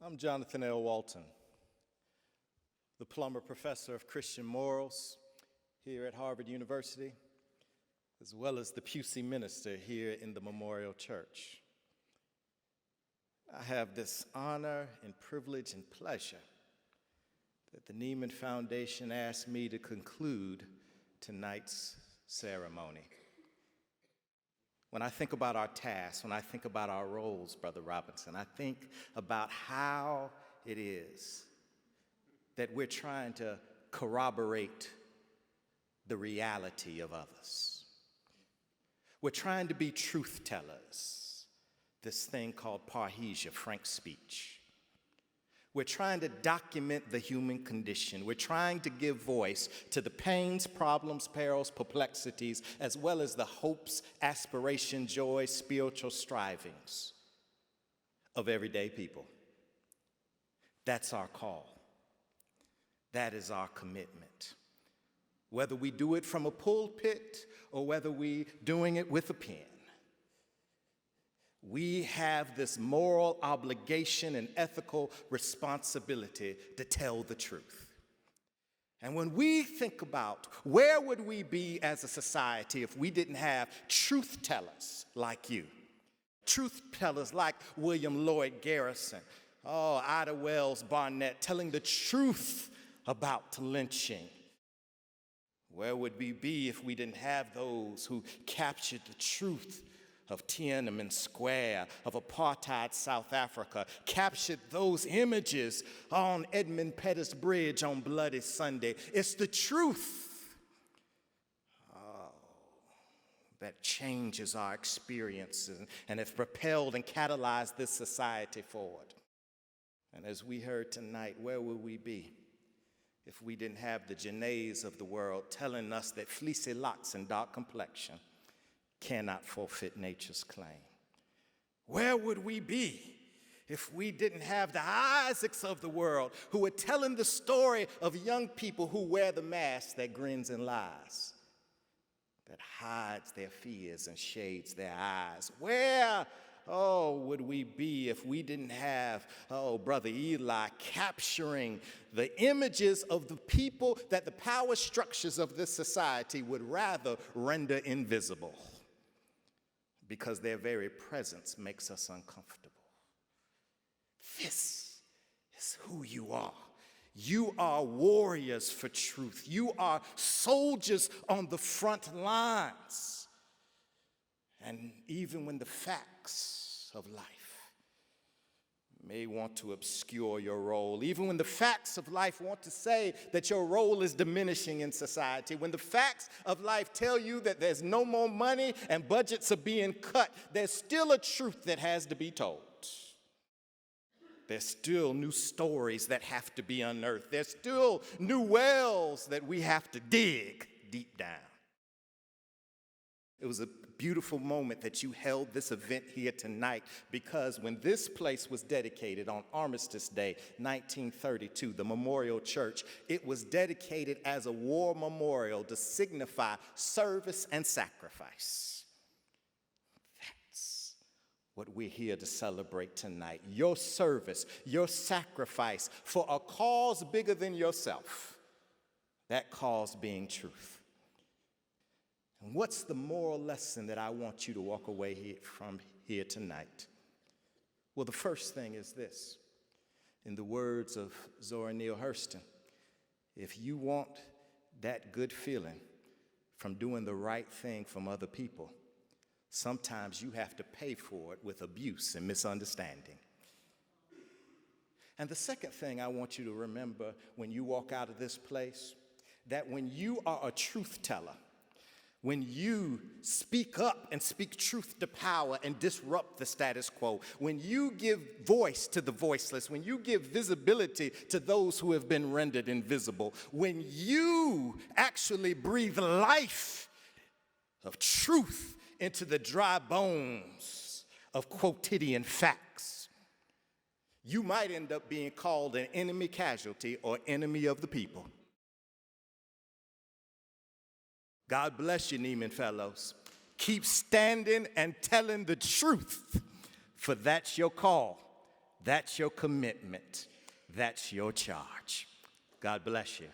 I'm Jonathan L. Walton, the Plummer Professor of Christian Morals here at Harvard University, as well as the Pusey Minister here in the Memorial Church. I have this honor and privilege and pleasure that the Nieman Foundation asked me to conclude tonight's ceremony. When I think about our tasks, when I think about our roles, Brother Robinson, I think about how it is that we're trying to corroborate the reality of others. We're trying to be truth tellers, this thing called parrhesia, frank speech. We're trying to document the human condition. We're trying to give voice to the pains, problems, perils, perplexities, as well as the hopes, aspirations, joys, spiritual strivings of everyday people. That's our call. That is our commitment. Whether we do it from a pulpit or whether we're doing it with a pen, we have this moral obligation and ethical responsibility to tell the truth. And when we think about where would we be as a society if we didn't have truth tellers like you, truth tellers like William Lloyd Garrison, Ida Wells Barnett, telling the truth about lynching. Where would we be if we didn't have those who captured the truth of Tiananmen Square, of apartheid South Africa, captured those images on Edmund Pettus Bridge on Bloody Sunday? It's the truth that changes our experiences and have propelled and catalyzed this society forward. And as we heard tonight, where would we be if we didn't have the Janaes of the world telling us that fleecy locks and dark complexion cannot forfeit nature's claim? Where would we be if we didn't have the Isaacs of the world who were telling the story of young people who wear the mask that grins and lies, that hides their fears and shades their eyes? Where would we be if we didn't have, Brother Eli capturing the images of the people that the power structures of this society would rather render invisible because their very presence makes us uncomfortable? This is who you are. You are warriors for truth. You are soldiers on the front lines. And even when the facts of life may want to obscure your role, even when the facts of life want to say that your role is diminishing in society, when the facts of life tell you that there's no more money and budgets are being cut, there's still a truth that has to be told. There's still new stories that have to be unearthed. There's still new wells that we have to dig deep down. It was a beautiful moment that you held this event here tonight, because when this place was dedicated on Armistice Day, 1932, the Memorial Church, it was dedicated as a war memorial to signify service and sacrifice. That's what we're here to celebrate tonight. Your service, your sacrifice for a cause bigger than yourself. That cause being truth. And what's the moral lesson that I want you to walk away from here tonight? Well, the first thing is this. In the words of Zora Neale Hurston, if you want that good feeling from doing the right thing from other people, sometimes you have to pay for it with abuse and misunderstanding. And the second thing I want you to remember when you walk out of this place, that when you are a truth teller, when you speak up and speak truth to power and disrupt the status quo, when you give voice to the voiceless, when you give visibility to those who have been rendered invisible, when you actually breathe life of truth into the dry bones of quotidian facts, you might end up being called an enemy casualty or enemy of the people. God bless you, Nieman fellows. Keep standing and telling the truth, for that's your call. That's your commitment. That's your charge. God bless you.